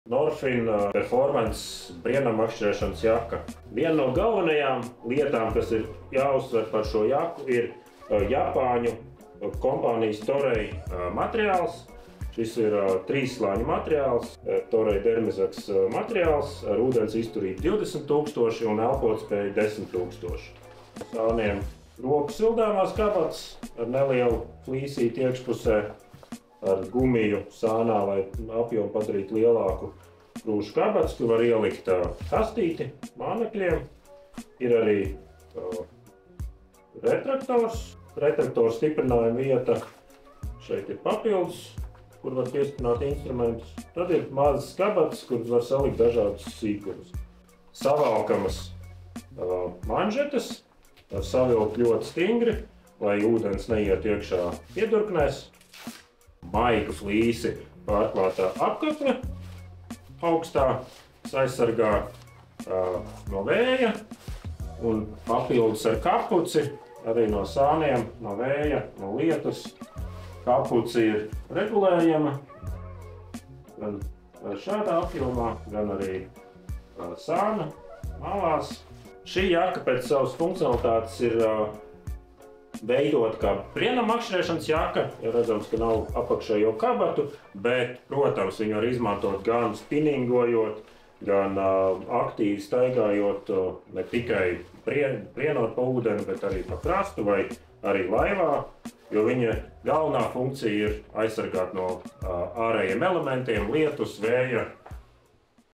Norfin Performance brienamakšķerēšanas jaka. Viena no galvenajām lietām, kas ir jāuzsver par šo jaku, ir Japāņu kompānijas Toray materiāls. Šis ir 3-slāņu materiāls, Toray Dermizaks materiāls ar ūdens izturību 20 000 un elpotspēju 10 000. Sāniem roku sildāmās kabatas ar nelielu flīsīti iekšpusē, ar gumiju sānā, lai apjomu padarītu lielāku krūšu kabatas, kur var ielikt kastīti mānekļiem. Ir arī retraktors. Retraktora stiprinājuma vieta. Šeit ir papildus, kur var piestiprināt instrumentus. Tad ir mazas kabatas, kuras var salikt dažādus sīkumus. Savalkamas manžetes, var savilkt ļoti stingri, lai ūdens neiet iekšā iedurknēs. Maigu flīsi pārklātā apkakle augstā, kas aizsargā no vēja, un papildus ar kapuci, arī no sāniem, no vēja, no lietus. Kapuci ir regulējama gan šādā apjomā, gan arī sāna malās. Šī jaka pēc savas funkcionalitātes ir veidot kā brienamakšķerēšanas jaka. Ja redzams, ka nav apakšējo kabatu, bet, protams, viņu var izmantot gan spinningojot, gan aktīvi staigājot ne tikai brienot pa ūdeni, bet arī pa krastu vai arī laivā, jo viņa galvenā funkcija ir aizsargāt no ārējiem elementiem, lietus, vēja,